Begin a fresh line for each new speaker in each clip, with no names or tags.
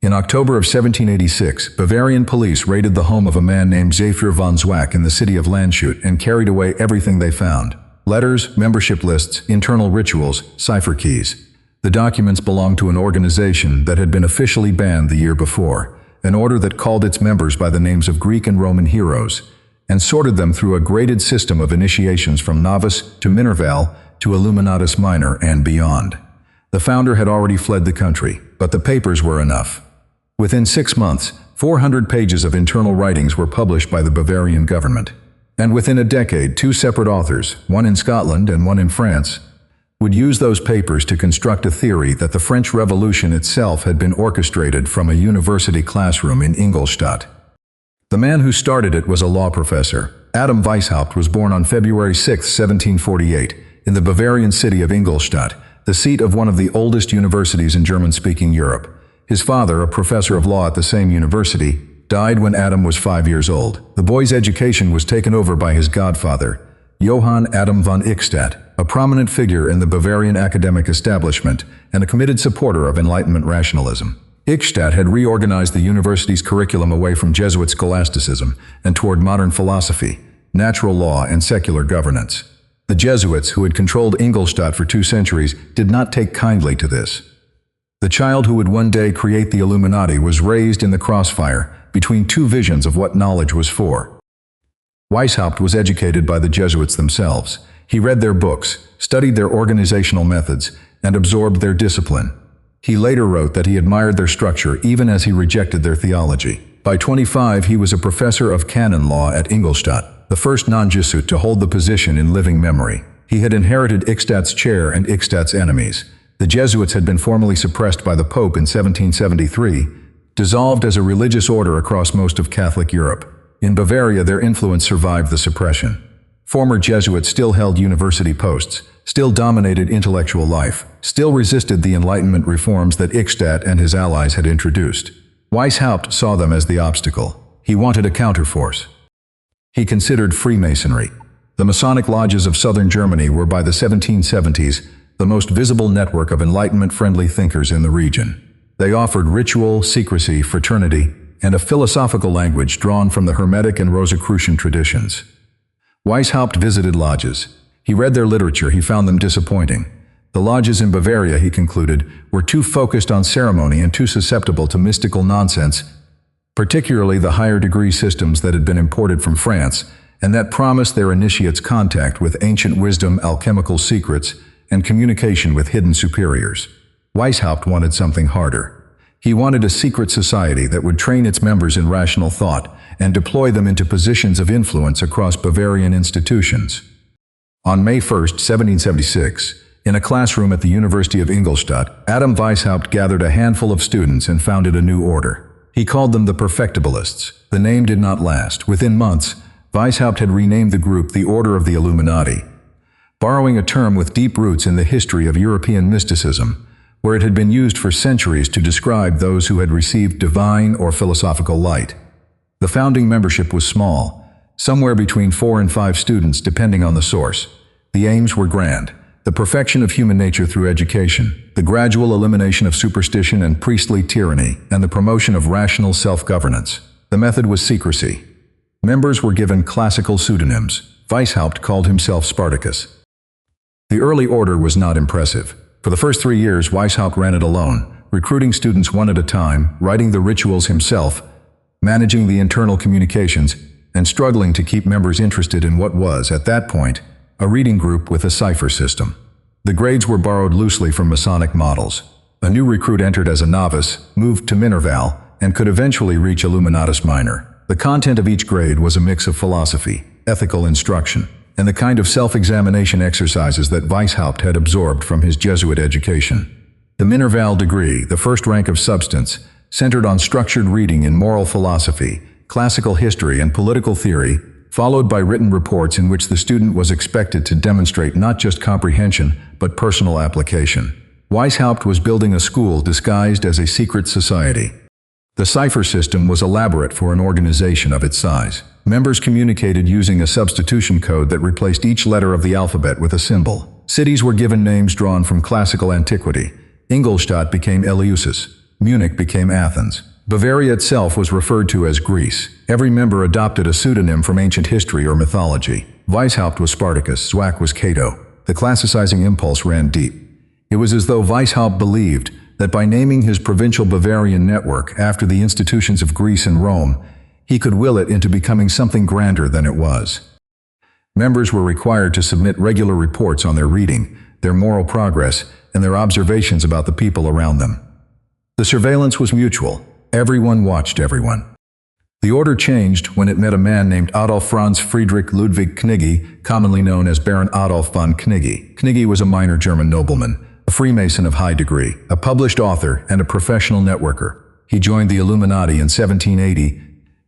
In October of 1786, Bavarian police raided the home of a man named Zephyr von Zwack in the city of Landshut and carried away everything they found: letters, membership lists, internal rituals, cipher keys. The documents belonged to an organization that had been officially banned the year before, an order that called its members by the names of Greek and Roman heroes, and sorted them through a graded system of initiations from novice to minerval to illuminatus minor and beyond. The founder had already fled the country, but the papers were enough. Within 6 months, 400 pages of internal writings were published by the Bavarian government. And within a decade, 2 separate authors, one in Scotland and one in France, would use those papers to construct a theory that the French Revolution itself had been orchestrated from a university classroom in Ingolstadt. The man who started it was a law professor. Adam Weishaupt was born on February 6, 1748, in the Bavarian city of Ingolstadt, the seat of one of the oldest universities in German-speaking Europe. His father, a professor of law at the same university, died when Adam was 5 years old. The boy's education was taken over by his godfather, Johann Adam von Eichstätt, a prominent figure in the Bavarian academic establishment and a committed supporter of Enlightenment rationalism. Eichstätt had reorganized the university's curriculum away from Jesuit scholasticism and toward modern philosophy, natural law, and secular governance. The Jesuits, who had controlled Ingolstadt for 2 centuries, did not take kindly to this. The child who would one day create the Illuminati was raised in the crossfire between 2 visions of what knowledge was for. Weishaupt was educated by the Jesuits themselves. He read their books, studied their organizational methods, and absorbed their discipline. He later wrote that he admired their structure even as he rejected their theology. By 25, he was a professor of canon law at Ingolstadt, the first non-Jesuit to hold the position in living memory. He had inherited Eichstätt's chair and Eichstätt's enemies. The Jesuits had been formally suppressed by the Pope in 1773, dissolved as a religious order across most of Catholic Europe. In Bavaria, their influence survived the suppression. Former Jesuits still held university posts, still dominated intellectual life, still resisted the Enlightenment reforms that Eichstätt and his allies had introduced. Weishaupt saw them as the obstacle. He wanted a counterforce. He considered Freemasonry. The Masonic lodges of southern Germany were by the 1770s the most visible network of Enlightenment-friendly thinkers in the region. They offered ritual, secrecy, fraternity, and a philosophical language drawn from the Hermetic and Rosicrucian traditions. Weishaupt visited lodges. He read their literature. He found them disappointing. The lodges in Bavaria, he concluded, were too focused on ceremony and too susceptible to mystical nonsense, particularly the higher degree systems that had been imported from France and that promised their initiates contact with ancient wisdom, alchemical secrets, and communication with hidden superiors. Weishaupt wanted something harder. He wanted a secret society that would train its members in rational thought and deploy them into positions of influence across Bavarian institutions. On May 1, 1776, in a classroom at the University of Ingolstadt, Adam Weishaupt gathered a handful of students and founded a new order. He called them the Perfectibilists. The name did not last. Within months, Weishaupt had renamed the group the Order of the Illuminati, borrowing a term with deep roots in the history of European mysticism, where it had been used for centuries to describe those who had received divine or philosophical light. The founding membership was small, somewhere between 4 and 5 students depending on the source. The aims were grand: the perfection of human nature through education, the gradual elimination of superstition and priestly tyranny, and the promotion of rational self-governance. The method was secrecy. Members were given classical pseudonyms. Weishaupt called himself Spartacus. The early order was not impressive. For the first 3 years, Weishaupt ran it alone, recruiting students one at a time, writing the rituals himself, managing the internal communications, and struggling to keep members interested in what was, at that point, a reading group with a cipher system. The grades were borrowed loosely from Masonic models. A new recruit entered as a novice, moved to minerval, and could eventually reach illuminatus minor. The content of each grade was a mix of philosophy, ethical instruction, and the kind of self-examination exercises that Weishaupt had absorbed from his Jesuit education. The minerval degree, the first rank of substance, centered on structured reading in moral philosophy, classical history, and political theory, followed by written reports in which the student was expected to demonstrate not just comprehension, but personal application. Weishaupt was building a school disguised as a secret society. The cipher system was elaborate for an organization of its size. Members communicated using a substitution code that replaced each letter of the alphabet with a symbol. Cities were given names drawn from classical antiquity. Ingolstadt became Eleusis. Munich became Athens. Bavaria itself was referred to as Greece. Every member adopted a pseudonym from ancient history or mythology. Weishaupt was Spartacus, Zwack was Cato. The classicizing impulse ran deep. It was as though Weishaupt believed that by naming his provincial Bavarian network after the institutions of Greece and Rome, he could will it into becoming something grander than it was. Members were required to submit regular reports on their reading, their moral progress, and their observations about the people around them. The surveillance was mutual. Everyone watched everyone. The order changed when it met a man named Adolf Franz Friedrich Ludwig Knigge, commonly known as Baron Adolf von Knigge. Knigge was a minor German nobleman, a Freemason of high degree, a published author, and a professional networker. He joined the Illuminati in 1780,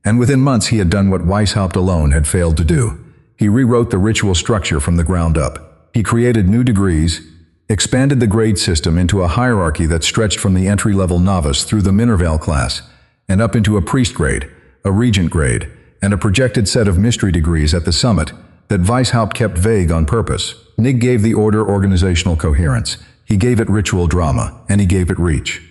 and within months he had done what Weishaupt alone had failed to do. He rewrote the ritual structure from the ground up. He created new degrees, expanded the grade system into a hierarchy that stretched from the entry-level novice through the Minerval class, and up into a priest grade, a regent grade, and a projected set of mystery degrees at the summit that Weishaupt kept vague on purpose. Knigge gave the order organizational coherence, he gave it ritual drama, and he gave it reach.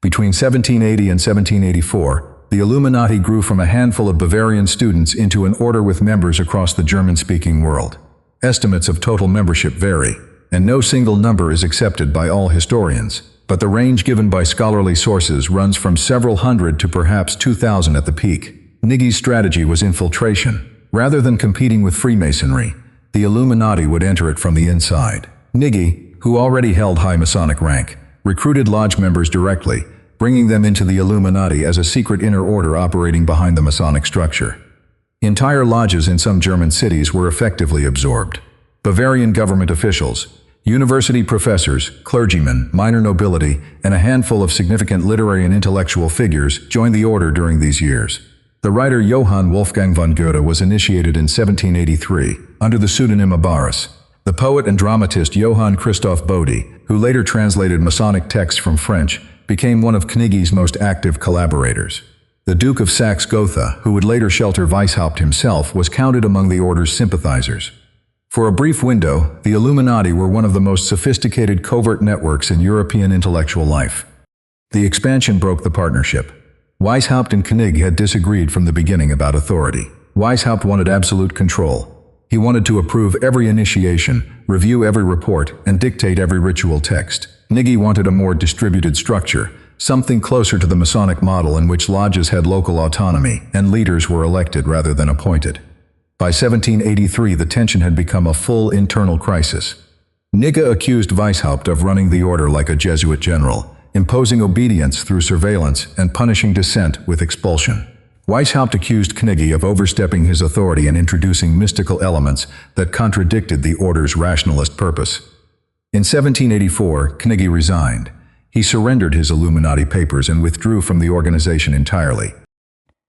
Between 1780 and 1784, the Illuminati grew from a handful of Bavarian students into an order with members across the German-speaking world. Estimates of total membership vary, and no single number is accepted by all historians, but the range given by scholarly sources runs from several hundred to perhaps 2,000 at the peak. Knigge's strategy was infiltration. Rather than competing with Freemasonry, the Illuminati would enter it from the inside. Knigge, who already held high Masonic rank, recruited lodge members directly, bringing them into the Illuminati as a secret inner order operating behind the Masonic structure. Entire lodges in some German cities were effectively absorbed. Bavarian government officials, university professors, clergymen, minor nobility, and a handful of significant literary and intellectual figures joined the order during these years. The writer Johann Wolfgang von Goethe was initiated in 1783 under the pseudonym Barruel. The poet and dramatist Johann Christoph Bode, who later translated Masonic texts from French, became one of Knigge's most active collaborators. The Duke of Saxe-Gotha, who would later shelter Weishaupt himself, was counted among the order's sympathizers. For a brief window, the Illuminati were one of the most sophisticated covert networks in European intellectual life. The expansion broke the partnership. Weishaupt and Knigge had disagreed from the beginning about authority. Weishaupt wanted absolute control. He wanted to approve every initiation, review every report, and dictate every ritual text. Knigge wanted a more distributed structure, something closer to the Masonic model in which lodges had local autonomy and leaders were elected rather than appointed. By 1783, the tension had become a full internal crisis. Knigge accused Weishaupt of running the order like a Jesuit general, imposing obedience through surveillance and punishing dissent with expulsion. Weishaupt accused Knigge of overstepping his authority and introducing mystical elements that contradicted the order's rationalist purpose. In 1784, Knigge resigned. He surrendered his Illuminati papers and withdrew from the organization entirely.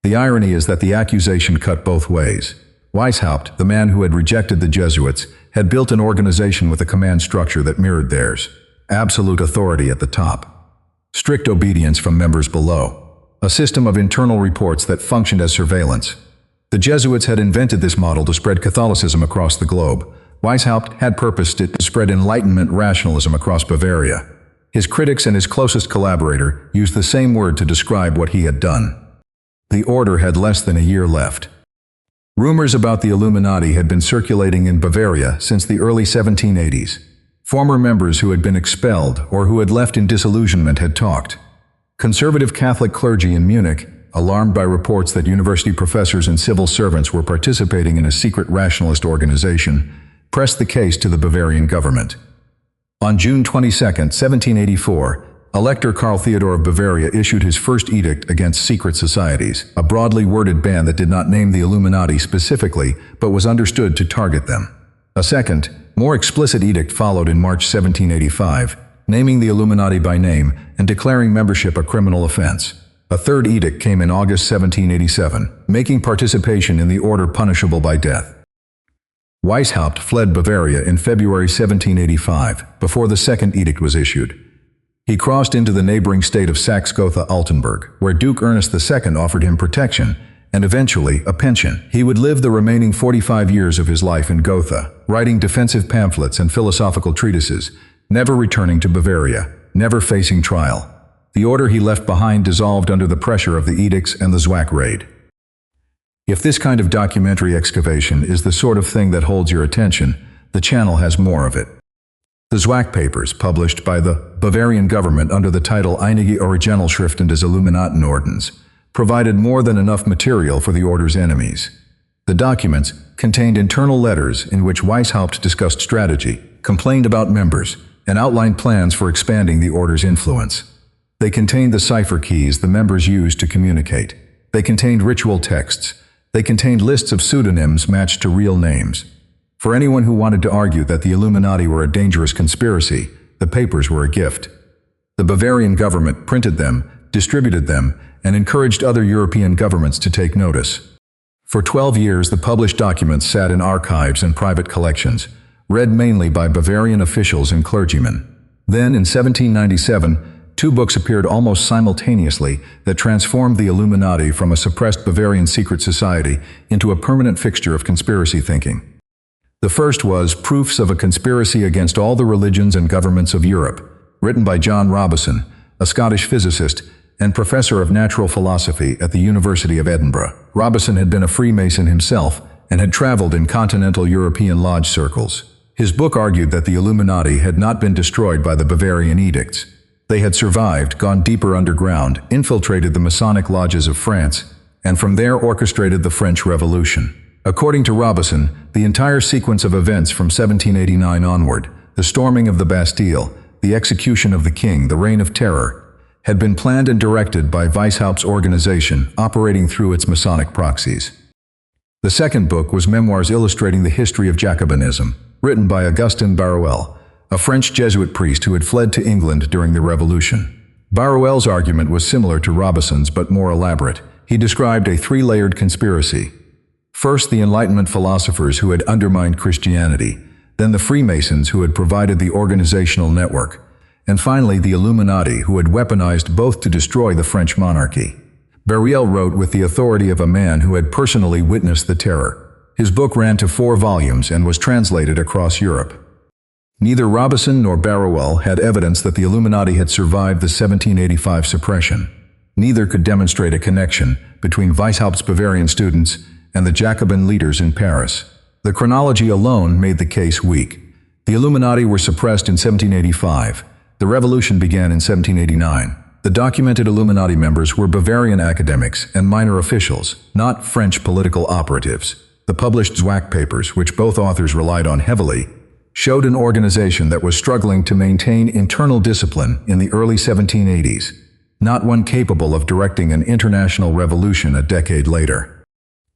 The irony is that the accusation cut both ways. Weishaupt, the man who had rejected the Jesuits, had built an organization with a command structure that mirrored theirs. Absolute authority at the top. Strict obedience from members below. A system of internal reports that functioned as surveillance. The Jesuits had invented this model to spread Catholicism across the globe. Weishaupt had purposed it to spread Enlightenment rationalism across Bavaria. His critics and his closest collaborator used the same word to describe what he had done. The order had less than a year left. Rumors about the Illuminati had been circulating in Bavaria since the early 1780s. Former members who had been expelled or who had left in disillusionment had talked. Conservative Catholic clergy in Munich, alarmed by reports that university professors and civil servants were participating in a secret rationalist organization, pressed the case to the Bavarian government. On June 22, 1784, Elector Karl Theodor of Bavaria issued his first edict against secret societies, a broadly worded ban that did not name the Illuminati specifically, but was understood to target them. A second, more explicit edict followed in March 1785, naming the Illuminati by name and declaring membership a criminal offense. A third edict came in August 1787, making participation in the order punishable by death. Weishaupt fled Bavaria in February 1785, before the second edict was issued. He crossed into the neighboring state of Saxe-Gotha-Altenburg, where Duke Ernest II offered him protection and eventually a pension. He would live the remaining 45 years of his life in Gotha, writing defensive pamphlets and philosophical treatises, never returning to Bavaria, never facing trial. The order he left behind dissolved under the pressure of the edicts and the Zwack raid. If this kind of documentary excavation is the sort of thing that holds your attention, the channel has more of it. The Zwack papers, published by the Bavarian government under the title Einige Originalschriften des Illuminatenordens, provided more than enough material for the order's enemies. The documents contained internal letters in which Weishaupt discussed strategy, complained about members, and outlined plans for expanding the order's influence. They contained the cipher keys the members used to communicate. They contained ritual texts. They contained lists of pseudonyms matched to real names. For anyone who wanted to argue that the Illuminati were a dangerous conspiracy, the papers were a gift. The Bavarian government printed them, distributed them, and encouraged other European governments to take notice. For 12 years, the published documents sat in archives and private collections, read mainly by Bavarian officials and clergymen. Then, in 1797, two books appeared almost simultaneously that transformed the Illuminati from a suppressed Bavarian secret society into a permanent fixture of conspiracy thinking. The first was Proofs of a Conspiracy Against All the Religions and Governments of Europe, written by John Robison, a Scottish physicist and professor of natural philosophy at the University of Edinburgh. Robison had been a Freemason himself and had traveled in continental European lodge circles. His book argued that the Illuminati had not been destroyed by the Bavarian edicts. They had survived, gone deeper underground, infiltrated the Masonic lodges of France, and from there orchestrated the French Revolution. According to Robison, the entire sequence of events from 1789 onward, the storming of the Bastille, the execution of the king, the Reign of Terror, had been planned and directed by Weishaupt's organization, operating through its Masonic proxies. The second book was Memoirs Illustrating the History of Jacobinism, written by Augustin Barruel, a French Jesuit priest who had fled to England during the Revolution. Barruel's argument was similar to Robison's but more elaborate. He described a three-layered conspiracy. First, the Enlightenment philosophers who had undermined Christianity, then the Freemasons who had provided the organizational network, and finally the Illuminati who had weaponized both to destroy the French monarchy. Barruel wrote with the authority of a man who had personally witnessed the terror. His book ran to 4 volumes and was translated across Europe. Neither Robison nor Barruel had evidence that the Illuminati had survived the 1785 suppression. Neither could demonstrate a connection between Weishaupt's Bavarian students and the Jacobin leaders in Paris. The chronology alone made the case weak. The Illuminati were suppressed in 1785. The revolution began in 1789. The documented Illuminati members were Bavarian academics and minor officials, not French political operatives. The published Zwack papers, which both authors relied on heavily, showed an organization that was struggling to maintain internal discipline in the early 1780s, not one capable of directing an international revolution a decade later.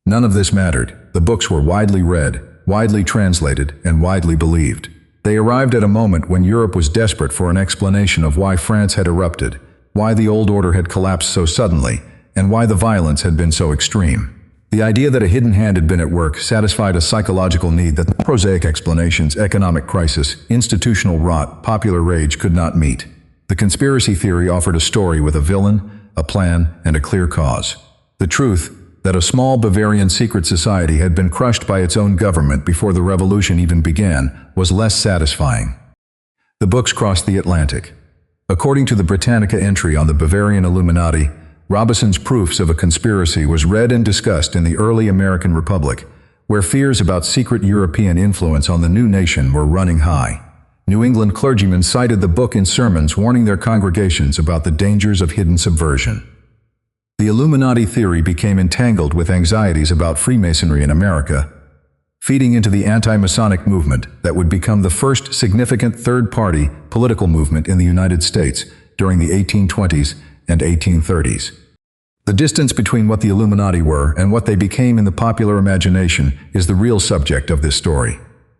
None of this mattered. The books were widely read, widely translated, and widely believed. They arrived at a moment when Europe was desperate for an explanation of why France had erupted, why the old order had collapsed so suddenly, and why the violence had been so extreme. The idea that a hidden hand had been at work satisfied a psychological need that the prosaic explanations, economic crisis, institutional rot, popular rage could not meet. The conspiracy theory offered a story with a villain, a plan, and a clear cause. The truth, that a small Bavarian secret society had been crushed by its own government before the revolution even began, was less satisfying. The books crossed the Atlantic. According to the Britannica entry on the Bavarian Illuminati, Robison's Proofs of a Conspiracy was read and discussed in the early American Republic, where fears about secret European influence on the new nation were running high. New England clergymen cited the book in sermons warning their congregations about the dangers of hidden subversion. The Illuminati theory became entangled with anxieties about Freemasonry in America, feeding into the anti-Masonic movement that would become the first significant third-party political movement in the United States during the 1820s and 1830s. The distance between what the Illuminati were and what they became in the popular imagination is the real subject of this story.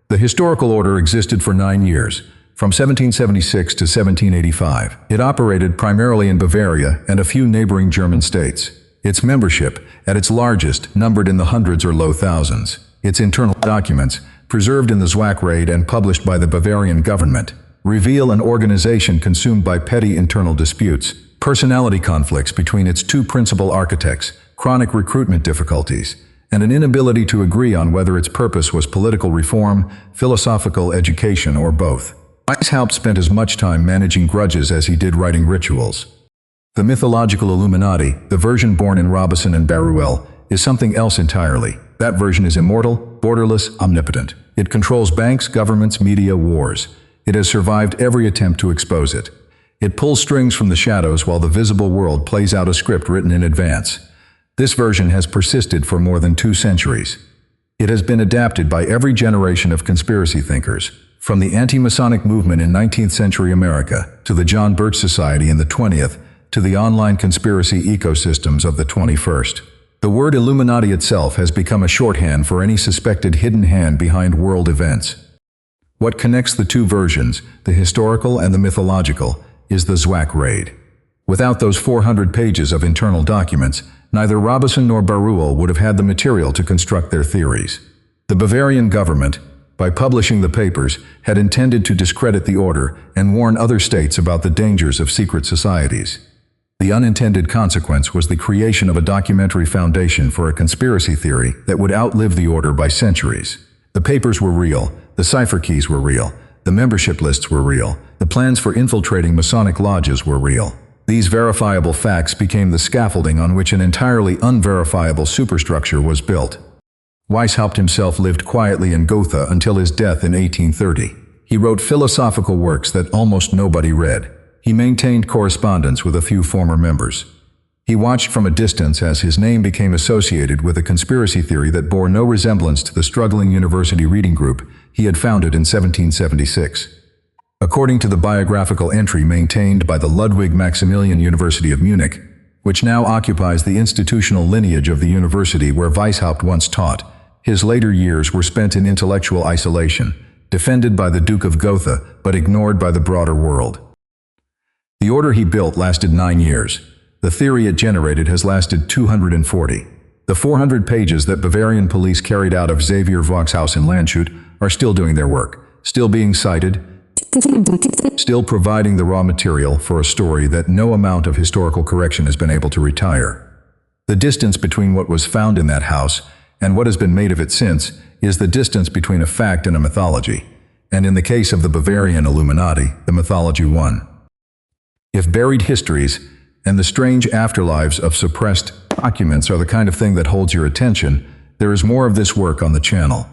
The historical order existed for 9 years, from 1776 to 1785. It operated primarily in Bavaria and a few neighboring German states. Its membership, at its largest, numbered in the hundreds or low thousands. Its internal documents, preserved in the Zwack raid and published by the Bavarian government, reveal an organization consumed by petty internal disputes, personality conflicts between its 2 principal architects, chronic recruitment difficulties, and an inability to agree on whether its purpose was political reform, philosophical education, or both. Weishaupt spent as much time managing grudges as he did writing rituals. The mythological Illuminati, the version born in Robison and Barruel, is something else entirely. That version is immortal, borderless, omnipotent. It controls banks, governments, media, wars. It has survived every attempt to expose it. It pulls strings from the shadows while the visible world plays out a script written in advance. This version has persisted for more than 2 centuries. It has been adapted by every generation of conspiracy thinkers, from the anti-Masonic movement in 19th century America to the John Birch Society in the 20th to the online conspiracy ecosystems of the 21st. The word Illuminati itself has become a shorthand for any suspected hidden hand behind world events. What connects the 2 versions, the historical and the mythological, is the Zwack raid. Without those 400 pages of internal documents, neither Robison nor Barruel would have had the material to construct their theories. The Bavarian government, by publishing the papers, had intended to discredit the order and warn other states about the dangers of secret societies. The unintended consequence was the creation of a documentary foundation for a conspiracy theory that would outlive the order by centuries. The papers were real, the cipher keys were real, the membership lists were real, the plans for infiltrating Masonic lodges were real. These verifiable facts became the scaffolding on which an entirely unverifiable superstructure was built. Weishaupt himself lived quietly in Gotha until his death in 1830. He wrote philosophical works that almost nobody read. He maintained correspondence with a few former members. He watched from a distance as his name became associated with a conspiracy theory that bore no resemblance to the struggling university reading group he had founded in 1776. According to the biographical entry maintained by the Ludwig Maximilian University of Munich, which now occupies the institutional lineage of the university where Weishaupt once taught, his later years were spent in intellectual isolation, defended by the Duke of Gotha but ignored by the broader world. The order he built lasted 9 years. The theory it generated has lasted 240. The 400 pages that Bavarian police carried out of Xavier Zwack's house in Landshut are still doing their work, still being cited, still providing the raw material for a story that no amount of historical correction has been able to retire. The distance between what was found in that house and what has been made of it since is the distance between a fact and a mythology, and in the case of the Bavarian Illuminati, the mythology won. If buried histories and the strange afterlives of suppressed documents are the kind of thing that holds your attention, there is more of this work on the channel.